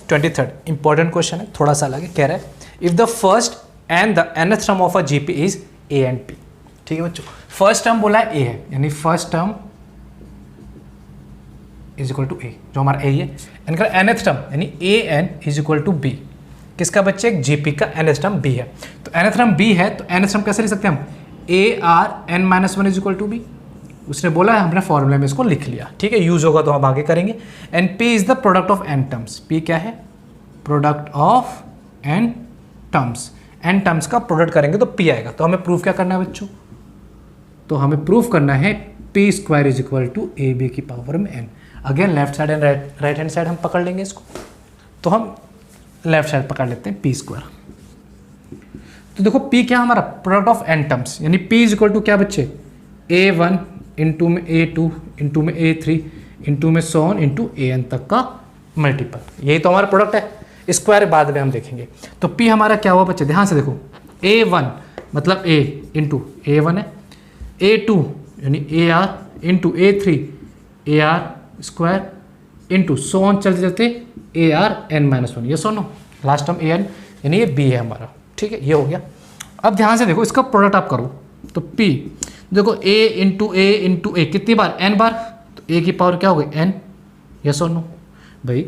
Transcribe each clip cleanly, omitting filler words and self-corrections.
23rd important question है, थोड़ा सा अलग है। कह रहा है if the first and the nth term of a GP is A and P. ठीक है बच्चों, फर्स्ट टर्म बोला है ए है, यानी first term is equal to a, जो हमारा ए है। इनका nth टर्म यानी a n is equal to b. किसका बच्चे? एक जीपी का nth टर्म बी है। तो nth टर्म बी है, तो nth टर्म कैसे लिख सकते हैं हम? A are N minus one is equal to B. उसने बोला है, हमने फॉर्मूले में इसको लिख लिया। ठीक है, यूज होगा तो हम आगे करेंगे। And P is the product of N terms. P क्या है? Product of N terms. N terms का प्रोडक्ट करेंगे तो पी आएगा। तो हमें प्रूफ क्या करना है बच्चों? तो हमें प्रूफ करना है P square is equal to A B की पावर में N. Again left side and right hand side हम पकड़ लेंगे इसको। तो हम लेफ्ट साइड पकड़ लेते हैं पी स्क्वायर। तो देखो पी क्या हमारा? प्रोडक्ट ऑफ एन टर्म्स, यानी पी इज इक्वल टू क्या बच्चे? ए वन इंटू में ए टू इंटू में ए थ्री इंटू में so on into A N तक का मल्टीपल। यही तो हमारा प्रोडक्ट है। स्क्वायर बाद में हम देखेंगे। तो पी हमारा क्या हुआ बच्चे? ध्यान से देखो, ए वन मतलब ए इंटू ए वन है, ए टू यानी A R into A three A R square into so on चलते चलते A are N minus one. ये सुनो लास्ट टर्म ए एन यानी ये बी है हमारा। ठीक है, ये हो गया। अब ध्यान से देखो, इसका प्रोडक्ट आप करो तो पी देखो ए इंटू ए कितनी बार? एन बार। तो ए की पावर क्या हो गई? एन। यस और नो भाई?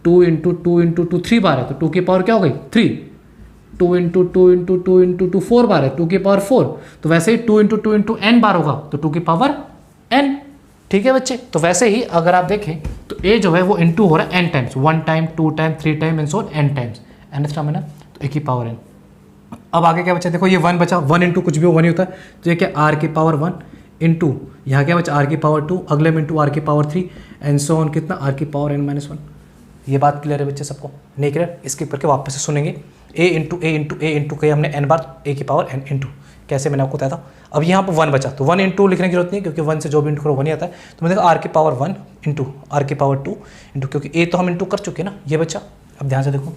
टू इंटू टू 3 बार है, तो टू की पावर क्या हो गई? 3। टू इंटू टू 4 बार है, टू की पावर 4। तो वैसे ही टू इंटू एन बार होगा तो टू की पावर एन। ठीक है बच्चे, तो वैसे ही अगर आप देखें तो ए जो है वो इंटू हो रहा है N times, 1 time 2 time 3 time and so on N times. N term है ना, तो ए की पावर एन। अब आगे क्या बचा? देखो ये 1 बचा, 1 इंटू कुछ भी 1 ही होता है। तो ये क्या? आर की पावर 1 इंटू यहाँ क्या बचा? आर की पावर 2, अगले में इंटू आर की पावर 3 एंड सो ऑन कितना? आर की पावर एन माइनस 1। ये बात क्लियर है बच्चे सबको? नहीं क्लियर? इसके ऊपर के वापस से सुनेंगे। ए इंटू कहीं हमने एन बार ए की पावर एन इंटू, कैसे मैंने आपको बताया था। अब यहाँ पर 1 बचा, तो 1 इंटू लिखने की जरूरत नहीं, क्योंकि 1 से जो भी इंटू करो 1 ही आता है। तो मैं देखा आर की पावर 1 इंटू आर की पावर 2 इंटू, क्योंकि ए तो हम इंटू कर चुके ना, ये बचा। अब ध्यान से देखो,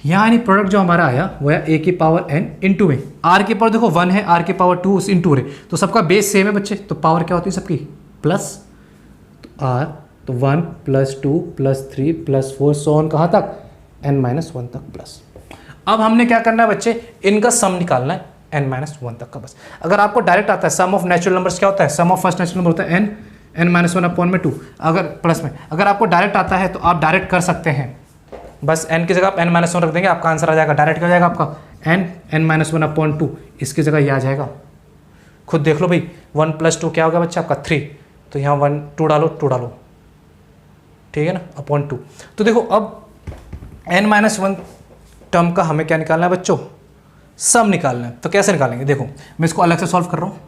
यहाँ यानी प्रोडक्ट जो हमारा आया वो है ए की पावर एन इंटू में आर की पावर देखो 1 है, आर की पावर 2 उस इंटू रहे, तो सबका बेस सेम है बच्चे। तो पावर क्या होती है सबकी? प्लस। तो आर तो 1 plus 2 plus 3 plus 4 so on कहाँ तक? एन माइनस 1 तक प्लस। अब हमने क्या करना है बच्चे? इनका सम निकालना है एन माइनस 1 तक का बस। अगर आपको डायरेक्ट आता है सम ऑफ नेचुरल नंबर्स क्या होता है? Sum of first natural number होता है एन, एन माइनस 1 अपॉन में 2। अगर प्लस में अगर आपको डायरेक्ट आता है तो आप डायरेक्ट कर सकते हैं। बस एन की जगह आप एन माइनस 1 रख देंगे, आपका आंसर आ जाएगा। डायरेक्ट क्या हो जाएगा आपका? N minus 1 upon 2। इसकी जगह ये आ जाएगा, खुद देख लो भाई। 1 प्लस 2 क्या होगा बच्चा आपका? 3। तो यहाँ 1 2 डालो, ठीक है ना, अपॉन 2। तो देखो अब एन माइनस 1 टर्म का हमें क्या निकालना है बच्चों? सम निकालना है। तो कैसे निकालेंगे? देखो मैं इसको अलग से सॉल्व कर रहा हूँ।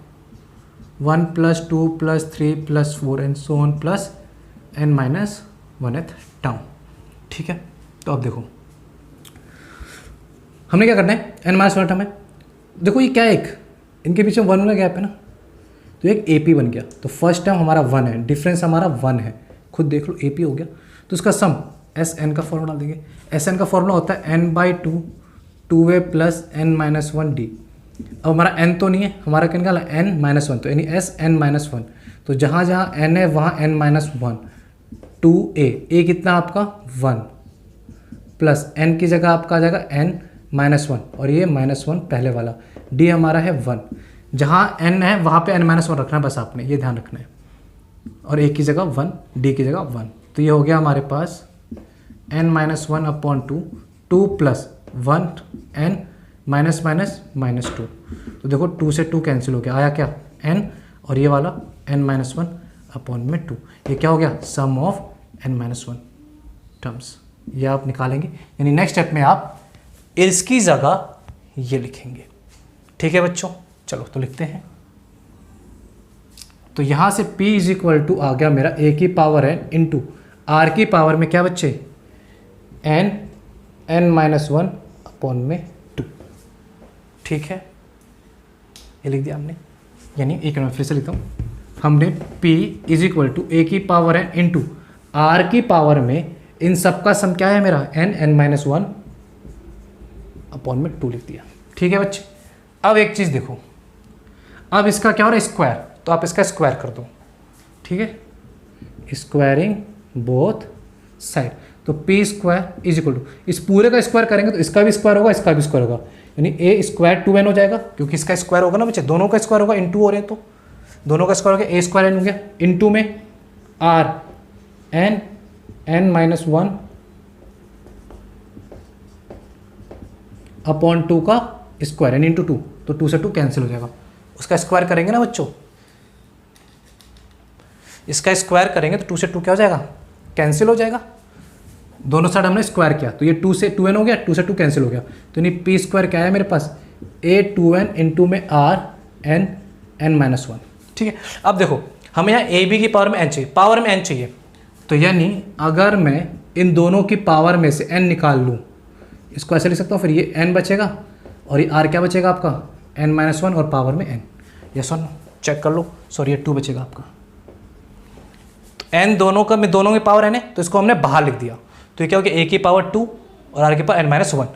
1 plus 2 plus 3 plus 4 and so on plus N minus 1th term. ठीक है, तो अब देखो हमने क्या करना है? एन माइनस 1 टर्म है। देखो ये क्या है? एक इनके पीछे 1 वाला गैप है ना, तो एक ए पी बन गया। तो फर्स्ट टर्म हमारा 1 है, डिफरेंस हमारा 1 है, खुद देख लो ए पी हो गया। तो उसका सम एस एन का फॉर्मूला डाल देंगे। एस एन का फॉर्मूला होता है N by 2 A plus N minus 1 D. अब हमारा एन तो नहीं है, हमारा क्या निकाला? एन माइनस 1, तो यानी एस एन माइनस 1। तो जहाँ जहाँ एन है वहाँ एन माइनस 1। 2 ए कितना आपका? 1 प्लस एन की जगह आपका आ जाएगा एन माइनस 1, और ये माइनस 1 पहले वाला। डी हमारा है 1, जहाँ एन है वहाँ पे एन माइनस 1 रखना है, बस आपने ये ध्यान रखना है। और ए की जगह 1, डी की जगह 1। तो ये हो गया हमारे पास n minus 1 upon 2 plus 1 n minus minus minus 2। तो देखो 2 से 2 कैंसिल हो गया, आया क्या? एन, और ये वाला एन माइनस 1 अपॉन में 2। ये क्या हो गया? सम ऑफ एन माइनस 1 टर्म्स। ये आप निकालेंगे, यानी नेक्स्ट स्टेप में आप इसकी जगह ये लिखेंगे। ठीक है बच्चों, चलो तो लिखते हैं। तो यहाँ से P इज इक्वल टू आ गया मेरा ए की पावर एन इंटू आर की पावर में क्या बच्चे? एन माइनस 1 अपॉन में 2। ठीक है, ये लिख दिया हमने। यानी एक मिनट फिर से लिखता हूँ। हमने P इज इक्वल टू ए की पावर एन इंटू आर की पावर में इन सब का सम क्या है मेरा? एन माइनस 1 अपॉन में 2 लिख दिया। ठीक है बच्चे, अब एक चीज़ देखो, अब इसका क्या हो रहा है? स्क्वायर, तो आप इसका स्क्वायर कर दो। ठीक है, स्क्वायरिंग बोथ साइड। तो P square is equal to, इस पूरे का स्क्वायर करेंगे तो इसका भी स्क्वायर होगा, इसका भी स्क्वायर होगा, यानी ए स्क्वायर 2n हो जाएगा, क्योंकि इसका स्क्वायर होगा ना बच्चे, दोनों का स्क्वायर होगा, इंटू हो रहे हैं तो दोनों का स्क्वायर हो गया, ए स्क्वायर एन हो गया, इंटू में R N N minus 1 upon 2 का स्क्वायर एन इंटू 2, तो 2 से 2 कैंसिल हो जाएगा, उसका स्क्वायर करेंगे ना बच्चों, इसका स्क्वायर करेंगे तो 2 से 2 क्या हो जाएगा, कैंसिल हो जाएगा, दोनों साइड हमने स्क्वायर किया तो ये 2 से 2n हो गया, 2 से 2 कैंसिल हो गया, तो नहीं पी स्क्वायर क्या है मेरे पास, ए 2n इंटू में आर एन एन माइनस 1। ठीक है, अब देखो हमें यहाँ ए बी की पावर में n चाहिए, पावर में n चाहिए, तो यानी अगर मैं इन दोनों की पावर में से n निकाल लूँ, इसको ऐसे लिख सकता हूँ, फिर ये n बचेगा और ये r क्या बचेगा आपका n माइनस 1 और पावर में n, यस और नो, चेक कर लो, सॉरी ये 2 बचेगा आपका, तो n दोनों का में दोनों की पावर n है तो इसको हमने बाहर लिख दिया, तो ये क्या हो गया, a की पावर 2 और r की पावर n माइनस 1।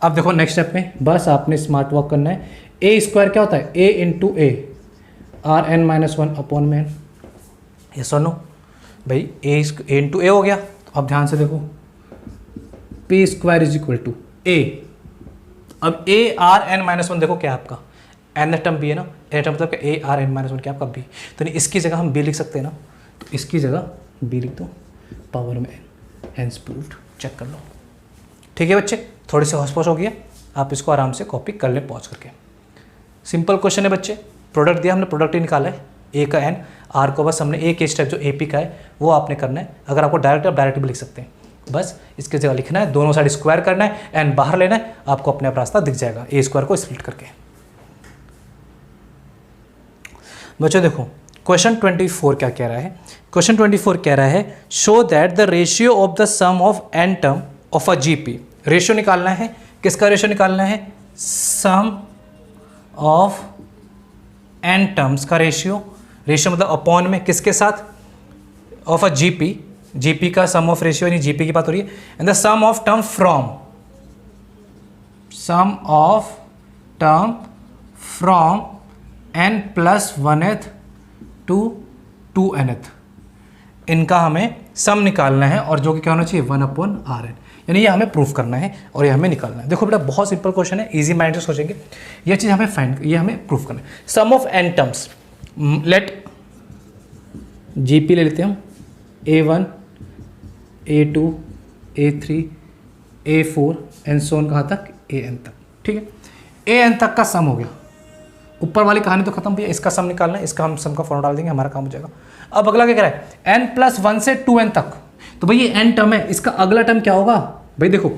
अब देखो नेक्स्ट स्टेप में बस आपने स्मार्ट वर्क करना है, ए स्क्वायर क्या होता है, a into A are N minus 1 upon में n, यस और नो भाई, ए इंटू ए हो गया, तो अब ध्यान से देखो p square is equal to a, अब ए आर एन माइनस 1 देखो क्या है आपका, एन टर्म बी है ना, ए टर्म मतलब ए आर एन माइनस 1 क्या आपका बी, तो नहीं इसकी जगह हम बी लिख सकते हैं ना, तो इसकी जगह बी लिख दो, पावर में एन, हेंस प्रूव्ड, चेक कर लो। ठीक है बच्चे, थोड़ी सी हौस-पौश हो गया, आप इसको आराम से कॉपी कर लें पॉज करके। सिंपल क्वेश्चन है बच्चे, प्रोडक्ट दिया हमने, प्रोडक्ट ही निकाला है, ए का एन, आर को बस हमने एक स्टेप जो ए पी का है वो आपने करना है, अगर आपको डायरेक्ट आप डायरेक्ट भी लिख सकते हैं, बस इसकी जगह लिखना है, दोनों साइड स्क्वायर करना है, एन बाहर लेना है, आपको अपने आप रास्ता दिख जाएगा ए स्क्वायर को स्प्लिट करके। बच्चों देखो क्वेश्चन 24 क्या कह रहा है, क्वेश्चन 24 कह रहा है show that the ratio of the sum of n term of a GP, ratio निकालना है, किसका रेशियो निकालना है, सम ऑफ एन टर्म्स का रेशियो, रेशियो मतलब अपॉन में किसके साथ, ऑफ अ जीपी, जीपी का सम ऑफ रेशियो यानी जीपी की बात हो रही है, and the sum of term from, sum of term from n plus 1th to 2nth, इनका हमें सम निकालना है और जो कि क्या होना चाहिए 1 अपॉन आर एन, यानी ये हमें प्रूफ करना है और ये हमें निकालना है। देखो बेटा बहुत सिंपल क्वेश्चन है, इजी माइंड से सोचेंगे, ये चीज़ हमें फाइंड, ये हमें प्रूफ करना है। Sum of N terms, let GP ले लेते हैं हम, a1 a2 a3 a4 and so on कहाँ तक, an तक। ठीक है, an तक का सम हो गया, ऊपर वाली कहानी तो खत्म भैया, इसका सम निकालना है, इसका हम सम का फॉर्मूला डाल देंगे, हमारा काम हो जाएगा। अब अगला क्या कह रहा है, n प्लस 1 से 2n तक, तो भाई ये n टर्म है, इसका अगला टर्म क्या होगा भाई, देखो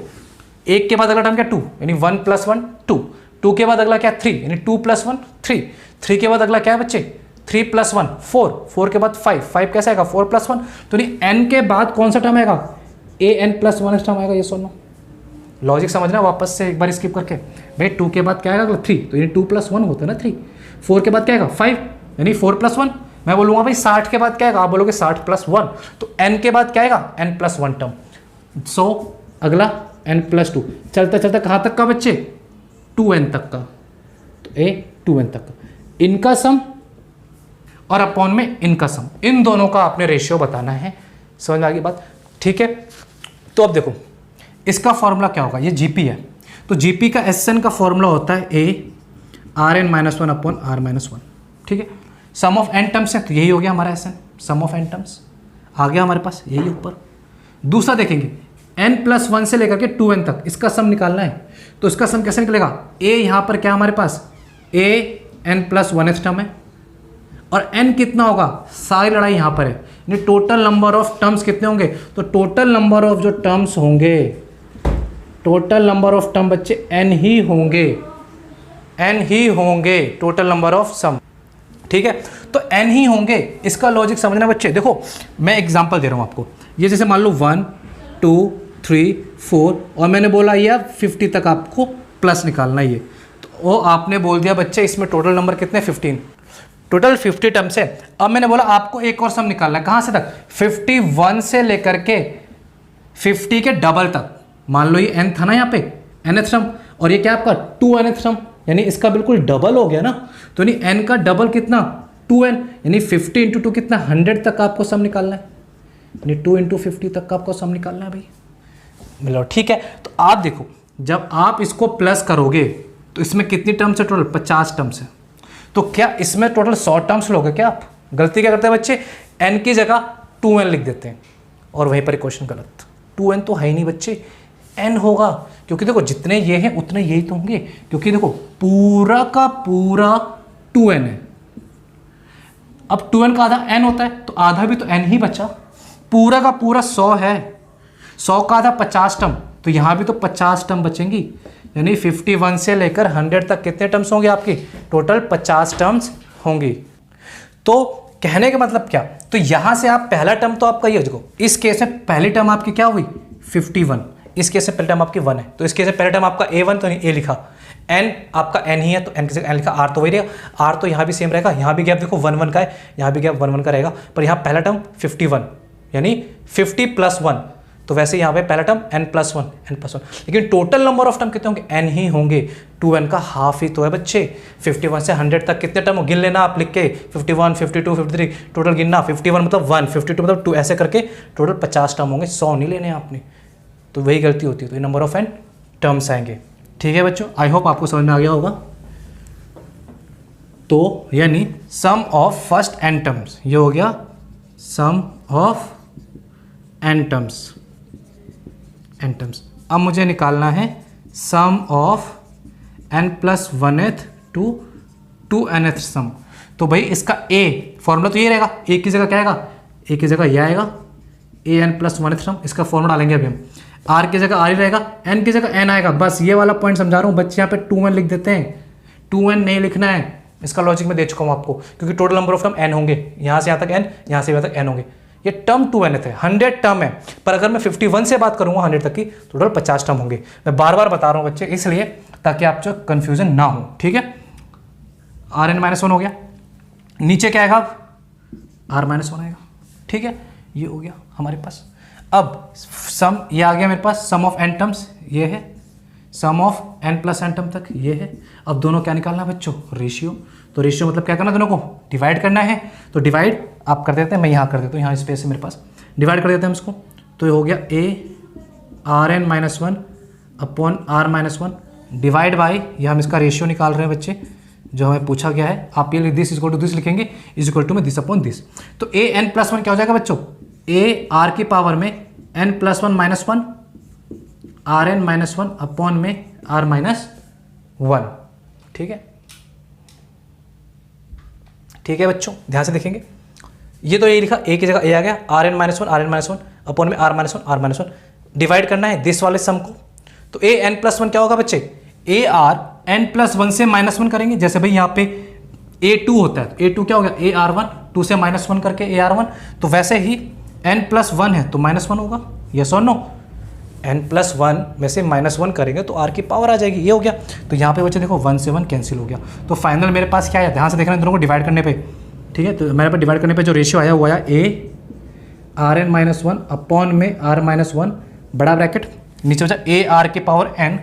एक के बाद अगला टर्म क्या 2, यानी 1 प्लस 1 2, 2 के बाद अगला क्या 3, यानी 2 प्लस 1 3, 3 के बाद अगला क्या है बच्चे 3 प्लस 1 4, 4 के बाद 5, 5 कैसे आएगा 4 प्लस 1, तो नहीं n के बाद कौन सा टर्म आएगा, ए एन प्लस 1 टर्म आएगा, ये सुनो लॉजिक समझना वापस से एक बार स्किप करके, भाई 2 के बाद क्या आएगा 3, तो यानी 2 प्लस 1 होता है ना 3, 4 के बाद क्या आएगा 5, यानी 4 प्लस 1, मैं बोलूँगा भाई 60 के बाद क्या आएगा, आप बोलोगे 60 प्लस 1, तो n के बाद क्या आएगा n प्लस 1 टर्म, सो अगला n प्लस 2, चलता चलता कहाँ तक का बच्चे 2n तक का, तो ए 2n तक का, इनका सम और अपॉन में इनका सम, इन दोनों का आपने रेशियो बताना है, समझ में आ गई बात। ठीक है, तो अब देखो इसका फॉर्मूला क्या होगा, ये जीपी है, तो जीपी का एसएन का फॉर्मूला होता है a are N minus 1 upon r minus 1। ठीक है, सम ऑफ एन टर्म्स है तो यही हो गया हमारा s n, sum of N terms आ गया हमारे पास, यही ऊपर। दूसरा देखेंगे n प्लस 1 से लेकर के 2n तक, इसका सम निकालना है, तो इसका सम कैसे निकलेगा, a यहाँ पर क्या हमारे पास a n plus 1th term है, और n कितना होगा, सारी लड़ाई यहाँ पर है, यानी टोटल नंबर ऑफ टर्म्स कितने होंगे, तो टोटल नंबर ऑफ जो टर्म्स होंगे, टोटल नंबर ऑफ टर्म बच्चे n ही होंगे, n ही होंगे टोटल नंबर ऑफ सम। ठीक है, तो n ही होंगे, इसका लॉजिक समझना बच्चे। देखो मैं एग्जांपल दे रहा हूँ आपको, ये जैसे मान लो 1 2 3 4 और मैंने बोला ये 50 तक आपको प्लस निकालना है, ये तो वो आपने बोल दिया बच्चे इसमें टोटल नंबर कितने 15, टोटल 50 टर्म्स है। अब मैंने बोला आपको एक और सम निकालना है, कहाँ से तक 51 से लेकर के 50 के डबल तक, मान लो ये n था ना यहाँ पे nth टर्म, और ये क्या आपका 2nth टर्म, यानी इसका बिल्कुल डबल हो गया ना, तो यानी n का डबल कितना 2n, यानी 50 इंटू 2 कितना 100 तक आपको सम निकालना है, यानी 2 इंटू 50 तक का आपको सम निकालना है भाई। मिलो, ठीक है। तो आप देखो जब आप इसको प्लस करोगे तो इसमें कितनी टर्म्स है टोटल? 50 टर्म्स है। तो क्या इसमें टोटल 100 टर्म्स लोगे क्या आप? गलती क्या करते हैं बच्चे, n की जगह 2n लिख देते हैं और वहीं पर क्वेश्चन गलत। 2n तो है ही नहीं बच्चे, n होगा, क्योंकि देखो जितने ये हैं उतने यही तो होंगे, क्योंकि देखो पूरा का पूरा 2n है। अब 2n का आधा n होता है तो आधा भी तो n ही बचा। पूरा का पूरा 100 है, 100 का आधा 50 टर्म, तो यहाँ भी तो 50 टर्म बचेंगी, यानी 51 से लेकर 100 तक कितने टर्म्स होंगे आपकी? टोटल 50 टर्म्स होंगी। तो कहने का मतलब क्या, तो यहाँ से आप पहला टर्म तो आपका ये देखो, इस केस में पहली टर्म आपकी क्या हुई? 51। इस केस में पहली टर्म आपकी 1 है, तो इस केस में पहला टर्म आपका a1, तो a लिखा। n आपका n ही है तो n की जगह n लिखा, r तो वही रहेगा, r तो यहाँ भी सेम रहेगा, यहाँ भी गैप देखो 1 1 का है, यहाँ भी गैप 1 1 का रहेगा, पर यहाँ पहला टर्म 51 यानी 50 + 1, तो वैसे यहाँ पे पहला टर्म n + 1, लेकिन टोटल नंबर ऑफ टर्म कितने होंगे? n ही होंगे। 2n का हाफ ही तो है बच्चे। 51 से 100 तक कितने टर्म गिन लेना आप लिख के, 51, 52, 53 टोटल गिनना। 51 मतलब 1, 52 मतलब 2, ऐसे करके टोटल 50 टर्म होंगे, 100 नहीं लेने आपने, तो वही गलती होती है। तो ये नंबर ऑफ n टर्म्स आएंगे। ठीक है बच्चों, आई होप आपको समझ में आ गया होगा। तो यानी सम ऑफ फर्स्ट n टर्म्स, ये हो गया सम ऑफ n टर्म्स। अब मुझे निकालना है sum of n + 1th to 2nth sum. तो भाई इसका a फॉर्मूला तो ये रहेगा, a की जगह क्या आएगा? a की जगह ये आएगा an + 1th सम, इसका फॉर्मूला डालेंगे अभी हम। r की जगह r ही रहेगा, n की जगह n आएगा, बस ये वाला पॉइंट समझा रहा हूँ बच्चे, यहाँ पे 2n लिख देते हैं, 2n नहीं लिखना है, इसका लॉजिक मैं दे चुका हूँ आपको, क्योंकि total number of term n होंगे, यहाँ से यहाँ तक n, यहाँ से यहाँ तक n होंगे। ये टर्म 2nth है, 100 टर्म है, पर अगर मैं 51 से बात करूंगा 100 तक की, टोटल 50 टर्म होंगे। मैं बार बार बता रहा हूँ बच्चे, इसलिए ताकि आप जो कंफ्यूजन ना हो, ठीक है। Rn-1 हो गया, नीचे क्या आएगा अब? R-1 आएगा, ठीक है। ये हो गया हमारे पास। अब सम ये आ गया मेरे पास, सम ऑफ n टर्म्स ये है, sum of n + n term तक ये है। अब दोनों क्या निकालना है बच्चों? रेशियो। तो रेशियो मतलब क्या करना, दोनों को डिवाइड करना है। तो डिवाइड आप कर देते हैं, मैं यहाँ कर देता हूँ, यहाँ स्पेस है मेरे पास, डिवाइड कर देते हैं हम इसको। तो ये हो गया a Rn-1 upon R-1 divide by, ये हम इसका रेशियो निकाल रहे हैं बच्चे, जो हमें पूछा गया है। आप ये दिस इक्वल टू दिस लिखेंगे, इज इक्वल टू में दिस अपॉन दिस। तो a n + 1 क्या हो जाएगा बच्चों? a r की पावर में n + 1 - 1 Rn-1 अपॉन में R-1, ठीक है। ठीक है बच्चों, ध्यान से देखेंगे, ये तो ये लिखा, a की जगह a आ गया, Rn-1 अपॉन में R-1 डिवाइड करना है दिस वाले सम को। तो a n + 1 क्या होगा बच्चे? a r n + 1 से -1 करेंगे, जैसे भाई यहाँ पे a2 होता है, तो a2 क्या हो गया? a r1, 2 से -1 करके a r1, तो वैसे ही n + 1 है तो -1 होगा, यस और नो? n + 1 में से -1 करेंगे तो r की पावर आ जाएगी, ये हो गया। तो यहाँ पे बच्चे देखो 1 से 1 कैंसिल हो गया, तो फाइनल मेरे पास क्या है? ध्यान से देखना दोनों को डिवाइड करने पे, ठीक है। तो मेरे पास डिवाइड करने पे जो रेशियो आया वो आया a Rn-1 अपॉन में R-1 बड़ा ब्रैकेट, नीचे बचा a r की power n,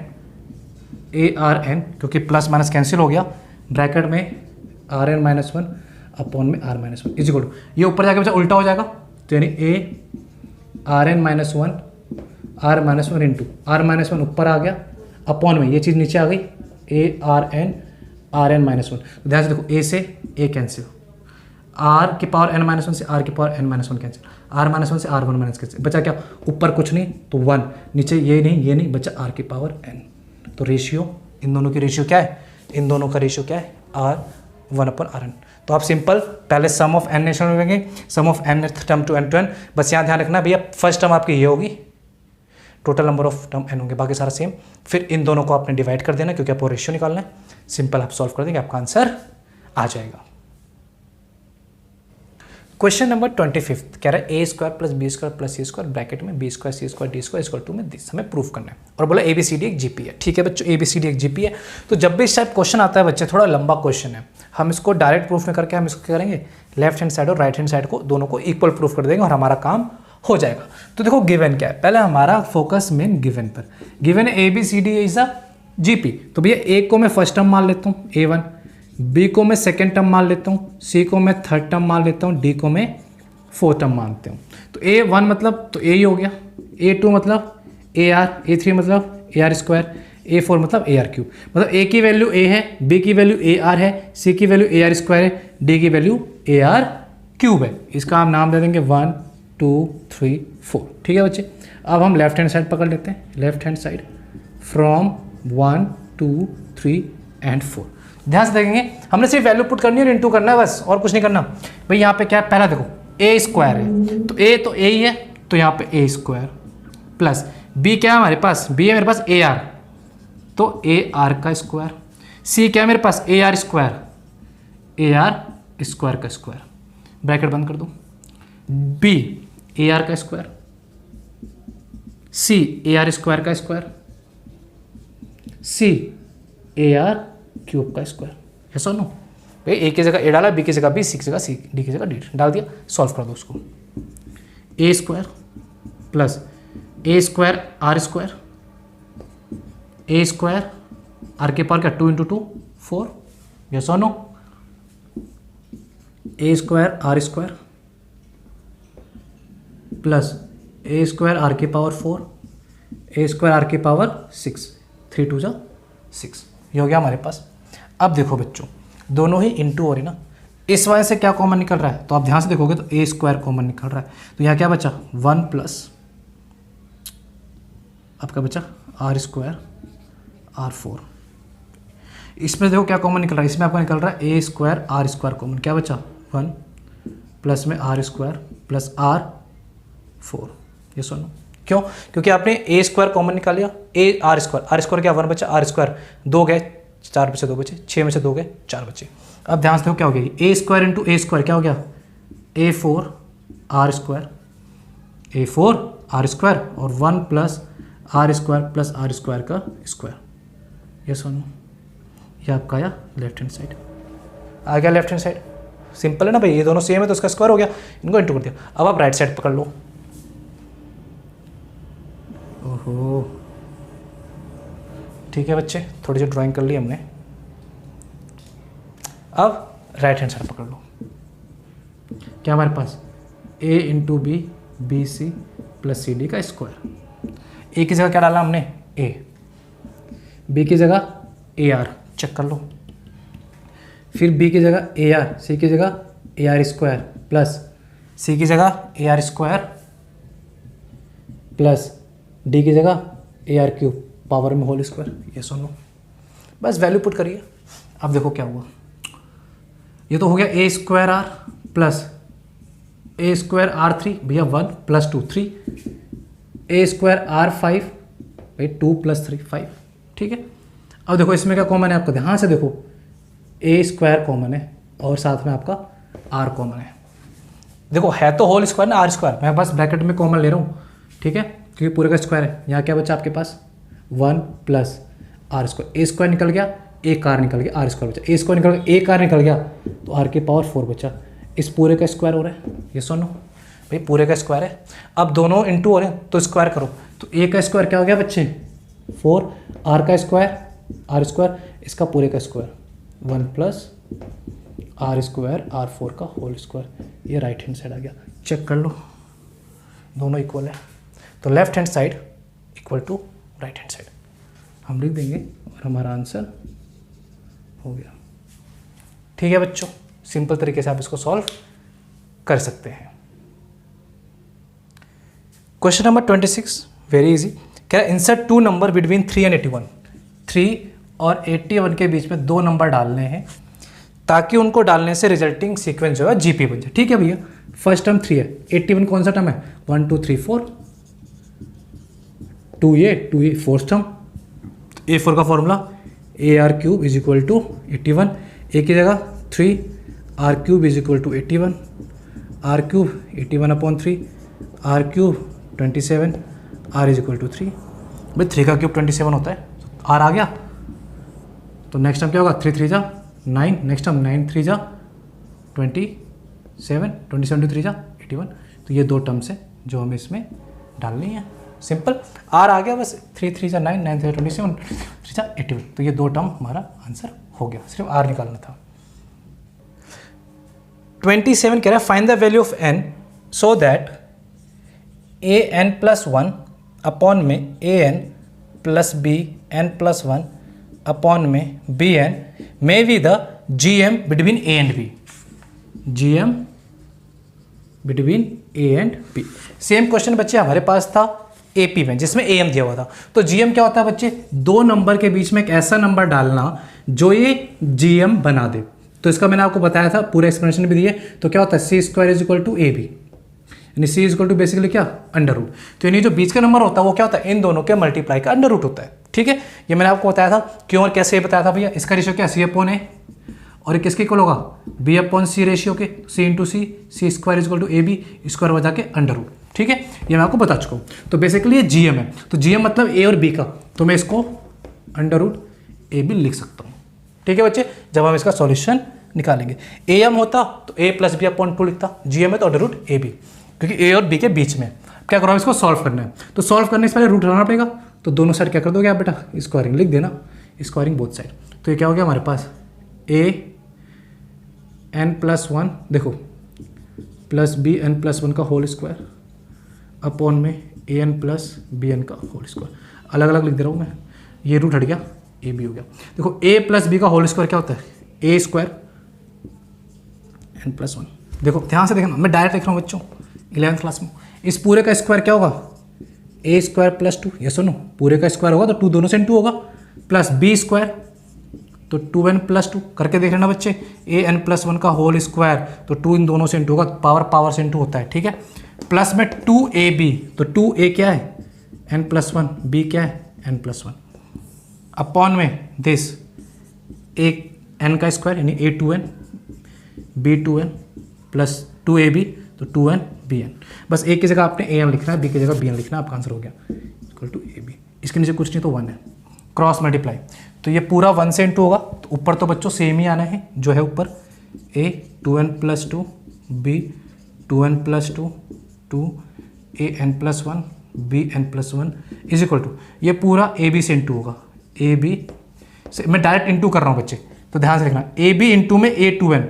a r n, क्योंकि प्लस माइनस कैंसिल हो गया, ब्रैकेट में Rn-1 अपॉन में R-1 इज इक्वल टू, ये ऊपर जाके बचा उल्टा हो जाएगा, तो यानी a Rn-1 R-1 into R-1 ऊपर आ गया अपॉन में ये चीज़ नीचे आ गई a Rn-1। ध्यान से देखो, a से a कैंसिल, r की पावर n-1 से r की पावर n-1 कैंसिल, R-1 से R1 कैंसिल, बचा क्या? ऊपर कुछ नहीं तो 1, नीचे ये नहीं, बचा r की पावर n। तो रेशियो, इन दोनों की रेशियो क्या है? इन दोनों का रेशियो क्या है? R1/Rn। तो आप सिंपल पहले सम ऑफ n नेशन लेंगे, sum of n term to n, बस यहाँ ध्यान रखना भैया, फर्स्ट टर्म आपकी ये होगी, total number of term n होंगे, बाकी सारा सेम। फिर इन दोनों को आपने डिवाइड कर देना, क्योंकि आपको रेशियो निकालना है। सिंपल आप सॉल्व कर देंगे, आपका आंसर आ जाएगा। क्वेश्चन नंबर 25 कह रहा है a² + b² + c² ब्रैकेट में b² c² d² equal to में दिस, हमें प्रूफ करना है। और बोला ABCD एक GP है, ठीक है बच्चों, ABCD एक GP है। तो जब भी इस टाइप क्वेश्चन आता है बच्चे, थोड़ा लंबा क्वेश्चन है, हम इसको डायरेक्ट प्रूफ में करके हम इसको क्या करेंगे, लेफ्ट हैंड साइड और राइट हैंड साइड को दोनों को इक्वल प्रूफ कर देंगे और हमारा काम हो जाएगा। तो देखो गिवन क्या है, पहले हमारा फोकस मेन गिवन पर, given ABCD is a GP। तो भैया a को मैं फर्स्ट टर्म मान लेता हूँ a1, b को मैं सेकेंड टर्म मान लेता हूँ, c को मैं थर्ड टर्म मान लेता हूँ, d को मैं फोर्थ टर्म मानते हूँ। तो a1 मतलब तो a ही हो गया, a2 मतलब A3 मतलब AR², A4 मतलब AR³ मतलब A की वैल्यू A है, B की वैल्यू AR है, C की वैल्यू AR² है, D की वैल्यू AR³ है। इसका हम नाम दे देंगे 1 2 3 4। ठीक है बच्चे, अब हम लेफ्ट हैंड साइड पकड़ लेते हैं। Left hand side from 1 2 3 and 4। ध्यान से देखेंगे, हमने सिर्फ वैल्यू पुट करनी है और इनटू करना है बस, और कुछ नहीं करना। भाई यहाँ पे क्या है, पहला देखो A² है तो A ही है, तो यहाँ पे A² प्लस B क्या है हमारे पास, B है मेरे पास AR, तो AR का स्क्वायर। C क्या है मेरे पास AR², AR² का स्क्वायर, ब्रैकेट बंद कर दो। B AR का स्क्वायर, C AR² का स्क्वायर, C AR³ का स्क्वायर। यस और नो? भाई A की जगह A डाला, B की जगह B, C की जगह C, D की जगह D डाल दिया, सॉल्व कर दो उसको। A² plus A² R², A² R के पावर क्या 2 × 2 4। यस और no? A² R² plus A² R की पावर 4, A² R की पावर 6, 3 2 6। ये हो गया हमारे पास। अब देखो बच्चों, दोनों ही इंटू हो रही ना, इस वजह से क्या कॉमन निकल रहा है, तो आप ध्यान से देखोगे तो A² कॉमन निकल रहा है, तो यहाँ क्या बचा 1 प्लस आपका बचा R² R4। इसमें देखो क्या कॉमन निकल रहा है, इसमें आपका निकल रहा है A² R² कॉमन, क्या बचा 1 प्लस में R² प्लस R4। ये सुनो क्यों, क्योंकि आपने A² कॉमन निकाल लिया, R² क्या 1 बचा, R² 2 गए 4 बचे 2 बचे, 6 में से 2 गए 4 बचे। अब ध्यान से देखो क्या हो गया, A² × A² क्या हो गया A4 R² और 1 प्लस R² प्लस R² का स्क्वायर। ये सुनो, ये आपका आया लेफ्ट हैंड साइड। आ गया लेफ्ट हैंड साइड, सिंपल है ना भाई, ये दोनों सेम है तो उसका स्क्वायर हो गया, इनको इंटू कर दिया। अब आप राइट साइड पकड़ लो। ओहो ठीक है बच्चे, थोड़ी सी ड्राइंग कर ली हमने। अब राइट हैंड साइड पकड़ लो। क्या हमारे पास A × B BC plus CD का स्क्वायर। A की जगह क्या डाला हमने A, B की जगह AR, चेक कर लो। फिर B की जगह AR, C की जगह AR² प्लस C की जगह AR² प्लस D की जगह AR³ पावर में होल स्क्वायर। ये सुनो, बस वैल्यू पुट करिए। अब देखो क्या हुआ, ये तो हो गया A² R plus A² R3, भैया 1 प्लस 2 3, A² R5 भाई 2 प्लस 3 5। ठीक है, अब देखो इसमें क्या कॉमन है आपका, ध्यान से देखो A² कॉमन है और साथ में आपका R कॉमन है। देखो है तो होल स्क्वायर ना R², मैं बस ब्रैकेट में कॉमन ले रहा हूँ। ठीक है, क्योंकि पूरे का स्क्वायर है। यहाँ क्या बचा आपके पास 1 प्लस R², A² निकल गया, एक R निकल गया, R² बचा, A² निकल गया, एक R निकल गया, तो R की पावर 4 बचा। इस पूरे का स्क्वायर हो रहा है, ये सुनो भाई पूरे का स्क्वायर है। अब दोनों इंटू हो रहे हैं तो स्क्वायर करो, तो A का स्क्वायर क्या हो गया बच्चे 4, R का स्क्वायर R², इसका पूरे का स्क्वायर 1 प्लस R² R4 का होल स्क्वायर। ये राइट हैंड साइड आ गया, चेक कर लो दोनों इक्वल है, तो left hand side equal to right hand side हम लिख देंगे और हमारा आंसर हो गया। ठीक है बच्चों, सिंपल तरीके से आप इसको सॉल्व कर सकते हैं। क्वेश्चन नंबर 26 वेरी इजी, क्या इंसर्ट 2 नंबर बिटवीन 3 एंड 81। 3 और 81 के बीच में 2 नंबर डालने हैं ताकि उनको डालने से रिजल्टिंग सीक्वेंस जो है जीपी बन जाए। ठीक है भैया, फर्स्ट टर्म 3 है, 81 कौन सा टर्म है 1 2 3 4, 2a फोर्थ टर्म, A4 का formula AR³ is equal to 81, A की जगह 3, R³ is equal to 81, R³ 81/3, R³ 27, R is equal to 3। भाई 3 का क्यूब 27 होता है, तो R आ गया, तो नेक्स्ट टर्म क्या होगा 3 3 जा 9, नेक्स्ट टर्म 9 3 जा 27, 27 2 3 जा 81। तो ये 2 टर्म्स हैं जो हमें इसमें डालनी है। सिंपल, R आ गया बस, 3 3 जा 9, 9 3 27, 3 जा 81। तो ये 2 टर्म हमारा आंसर हो गया, सिर्फ R निकालना था। 27 कह रहा है find the value of n so that an+1 upon में a n plus b n plus one upon में b n may be the G M between a and b, G M between a and b. Same question बच्चे हमारे पास था AP में जिसमें A M दिया हुआ था। तो जी एम क्या होता है बच्चे, दो नंबर के बीच में एक ऐसा नंबर डालना जो ये जी एम बना दे। तो इसका मैंने आपको बताया था, पूरा एक्सप्लेनेशन भी दिए। तो क्या होता है c square is equal to A b, यानी c is equal to basically क्या, अंडर रूट। तो यानी जो बीच का नंबर होता है वो क्या होता है, इन दोनों के मल्टीप्लाई का अंडर रूट होता है। ठीक है, ये मैंने आपको बताया था। क्यों और कैसे बताया था भैया, इसका रेशियो क्या सी अपॉन ए और ये किसके इक्वल होगा, बी अपॉन सी रेशियो के, c into c square is equal to A b square बजा के अंडर रूट। ठीक है, ये मैं आपको बता चुका हूँ। तो बेसिकली ये जी एम है। तो जी एम मतलब ए और बी का, तो मैं इसको अंडर रूट ए बी लिख सकता हूँ। ठीक है बच्चे, जब हम इसका सॉल्यूशन निकालेंगे। ए एम होता तो ए प्लस बी अपॉन टू लिखता, जी एम है तो अंडर रूट ए बी, क्योंकि ए और बी के बीच में। क्या करो, इसको सॉल्व करना है। तो सॉल्व करने से पहले रूट हटाना पड़ेगा। तो दोनों साइड क्या कर दोगे आप बेटा, स्क्वायरिंग लिख देना, स्क्वायरिंग बोथ साइड। तो ये क्या हो गया हमारे पास, ए एन प्लस वन, देखो plus b n plus one का होल स्क्वायर अपॉन में a n plus b n का होल स्क्वायर। अलग अलग लिख दे रहा हूँ मैं, ये रूट हट गया, ए बी हो गया। देखो ए प्लस बी का होल स्क्वायर क्या होता है, ए स्क्वायर एन प्लस वन। देखो ध्यान से देखना, मैं डायरेक्ट लिख रहा हूँ बच्चों 11th क्लास में। इस पूरे का स्क्वायर क्या होगा, ए स्क्वायर प्लस टू, ये सुनो पूरे का स्क्वायर होगा तो टू दोनों से इंटू होगा, प्लस बी स्क्वायर तो 2n प्लस टू करके देख लेना बच्चे, ए एन प्लस वन का होल स्क्वायर तो 2 इन दोनों से इंटू होगा, पावर से इंटू होता है। ठीक है, प्लस में 2ab, तो 2a क्या है n प्लस वन, b क्या है n प्लस वन, अपॉन में दिस a n का स्क्वायर यानी a2n b2n प्लस 2ab तो 2n bn। बस एक की जगह आपने am लिखना है, b की जगह bn लिखना है, आपका आंसर हो गया इक्वल टू ab। इसके नीचे कुछ नहीं तो 1 है, क्रॉस मल्टीप्लाई। तो ये पूरा 1 से इंटू होगा, तो ऊपर तो बच्चों सेम ही आना है जो है ऊपर, a 2n plus two b 2n plus two 2 a n plus one b n plus one is equal to, ये पूरा a b से इंटू होगा, a b से मैं डायरेक्ट इंटू कर रहा हूँ बच्चे, तो ध्यान से लिखना a b इंटू में a 2n,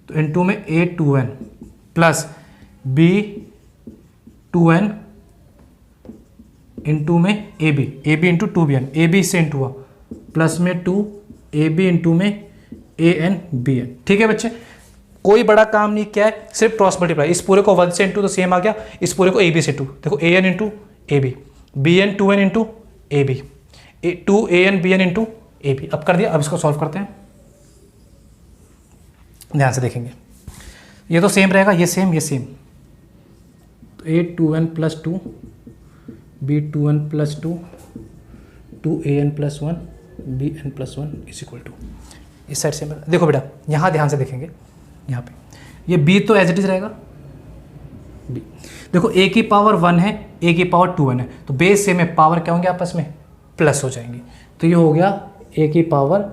तो इंटू में a 2n plus b 2n into में a b into 2bn, a b से इंटू हुआ प्लस में 2 ए बी इंटू में ए एन बी एन। ठीक है बच्चे, कोई बड़ा काम नहीं किया है, सिर्फ क्रॉस मल्टीप्लाई। इस पूरे को 1 से इंटू तो सेम आ गया, इस पूरे को ए बी से 2, देखो a n into a b n 2n into a b 2 a n b n into a b. अब कर दिया, अब इसको सॉल्व करते हैं, ध्यान से देखेंगे। ये तो सेम रहेगा, ये सेम तो a 2n plus two b 2n plus two 2an plus one b n plus one is equal to, इस साइड से देखो बेटा, यहाँ ध्यान से देखेंगे, यहाँ पे ये b तो एज इट इज रहेगा b। देखो a की पावर 1 है, a की पावर 2n है, तो बेस सेम है, पावर क्या होंगे आपस में, प्लस हो जाएंगी। तो ये हो गया a की पावर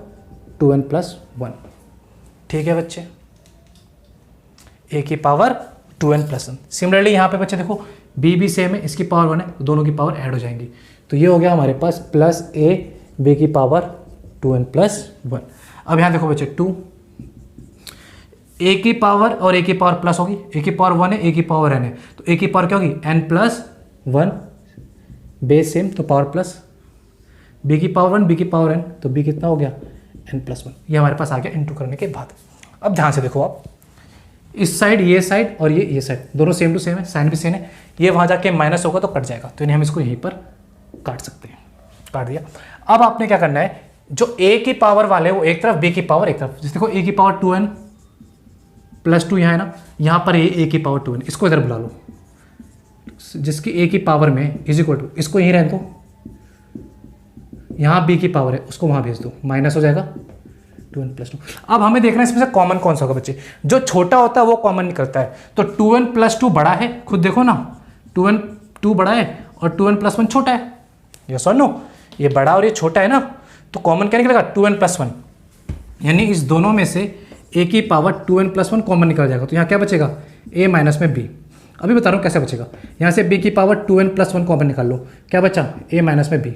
2n प्लस 1। ठीक है बच्चे, a की पावर 2n प्लस 1। सिमिलरली यहाँ पे बच्चे देखो b भी सेम है, इसकी पावर 1 है, तो दोनों की पावर ऐड हो जाएंगी। तो ये हो गया हमारे पास प्लस a b की पावर 2n प्लस 1। अब यहाँ देखो बच्चे 2 a की पावर और a की पावर प्लस होगी, a की पावर 1 है, a की पावर n है, तो a की पावर क्या होगी n प्लस 1, बेस सेम तो पावर प्लस, b की पावर 1 b की पावर n, तो b कितना हो गया n प्लस 1। ये हमारे पास आ गया इंटू करने के बाद। अब ध्यान से देखो आप, इस साइड ये साइड और ये साइड दोनों सेम टू सेम है, साइन भी सेम है, ये वहाँ जाके माइनस होगा तो कट जाएगा, तो इन्हें हम इसको यहीं पर काट सकते हैं, काट दिया। अब आपने क्या करना है, जो a की पावर वाले वो एक तरफ, b की पावर एक तरफ। जैसे देखो a की पावर 2n प्लस 2 यहाँ है ना, यहाँ पर a की पावर 2n, इसको इधर बुला लो, जिसकी a की पावर में इज इक्वल टू, इसको यहीं रहने दो, यहाँ b की पावर है उसको वहाँ भेज दो, माइनस हो जाएगा 2n प्लस 2। अब हमें देखना है इसमें से कॉमन कौन सा होगा बच्चे, जो छोटा होता है वो कॉमन निकलता है। तो 2n प्लस 2 बड़ा है, खुद देखो ना, 2 बड़ा है और 2n प्लस 1 छोटा है, ये सर नो, ये बड़ा और ये छोटा है ना, तो कॉमन क्या निकलेगा 2n प्लस 1, यानी इस दोनों में से a की पावर 2n प्लस 1 कॉमन निकल जाएगा। तो यहाँ क्या बचेगा a माइनस में b। अभी बता रहा हूँ कैसे बचेगा, यहाँ से b की पावर 2n प्लस 1 कॉमन निकाल लो, क्या बचा a माइनस में b।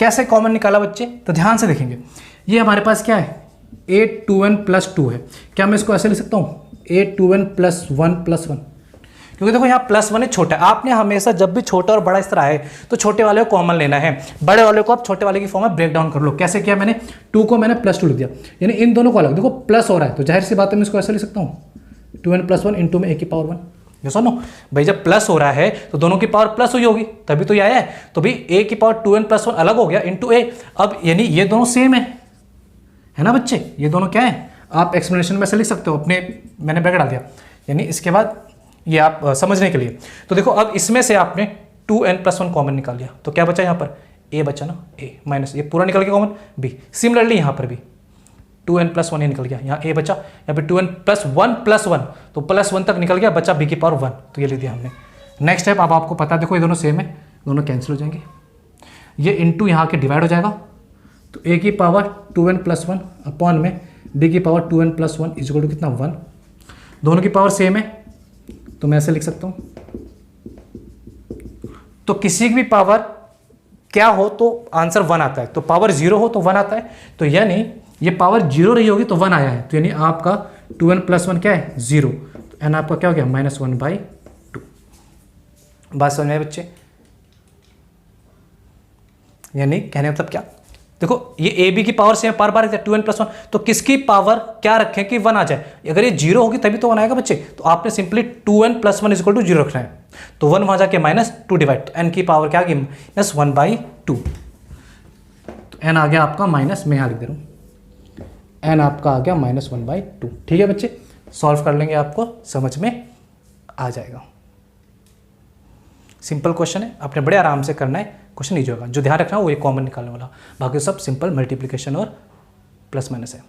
कैसे कॉमन निकाला बच्चे, तो ध्यान से देखेंगे, ये हमारे पास क्या है a 2n प्लस 2 है, क्या मैं इसको ऐसे लिख सकता हूँ a 2n प्लस 1 प्लस 1, क्योंकि देखो यहाँ +1 है, छोटा। आपने हमेशा जब भी छोटा और बड़ा इस तरह आए तो छोटे वाले को कॉमन लेना है, बड़े वाले को आप छोटे वाले की फॉर्म में ब्रेक डाउन कर लो। कैसे किया मैंने, 2 को मैंने +2 लिख दिया, यानी इन दोनों को अलग। देखो प्लस हो रहा है तो जाहिर सी बात है मैं इसको ऐसे लिख सकता हूँ 2n + 1 इंटू में a की पावर 1। ये सुनो भाई, जब प्लस हो रहा है तो दोनों की पावर प्लस हुई होगी, तभी तो ये आया है। तो भाई a की पावर 2n + 1 अलग हो गया इंटू a। अब यानी ये दोनों सेम है ना बच्चे, ये दोनों क्या है, आप एक्सप्लेनेशन में से लिख सकते हो अपने, मैंने ब्रैकेट डाल दिया। यानी इसके बाद ये आप समझने के लिए, तो देखो अब इसमें से आपने 2n + 1 कॉमन निकाल लिया, तो क्या बचा यहाँ पर, a बचा ना, a माइनस ये पूरा निकल गया कॉमन b। सिमिलरली यहाँ पर भी 2n + 1 ये निकल गया, यहाँ a बचा, यहाँ पे 2n + 1 + 1, तो +1 तक निकल गया, बचा b की पावर 1, तो ये लिख दिया हमने। नेक्स्ट स्टेप, अब आपको पता है देखो ये दोनों सेम है, दोनों कैंसिल हो जाएंगे, ये इंटू यहाँ के डिवाइड हो जाएगा, तो a की पावर 2n + 1 अपॉन में b की power 2n + 1 is equal to कितना, 1। दोनों की पावर सेम है तो मैं ऐसे लिख सकता हूँ, तो किसी की भी पावर क्या हो तो आंसर 1 आता है, तो पावर 0 हो तो 1 आता है, तो यानी ये पावर 0 रही होगी तो 1 आया है, तो यानी आपका 2n + 1 क्या है, 0, तो n आपका क्या हो गया, -1/2। बात समझ में आए बच्चे, यानी कहने मतलब क्या, देखो ये ए बी की पावर से बार बार 2n + 1, तो किसकी पावर क्या रखें कि 1 आ जाए, अगर ये 0 होगी तभी तो 1 आएगा बच्चे, तो आपने सिंपली 2n + 1 = 0 रखना है, तो 1 वहां जाके -2 डिवाइड, तो n की पावर क्या आ गई, -1/2, तो n आ गया आपका माइनस, मैं यहाँ लिख दे रहा हूँ, n आपका आ गया -1/2। ठीक है बच्चे, सॉल्व कर लेंगे, आपको समझ में आ जाएगा। सिंपल क्वेश्चन है, आपने बड़े आराम से करना है, क्वेश्चन ईजी होगा। जो ध्यान रखना है वो ये कॉमन निकालने वाला, बाकी सब सिंपल मल्टीप्लिकेशन और प्लस माइनस है।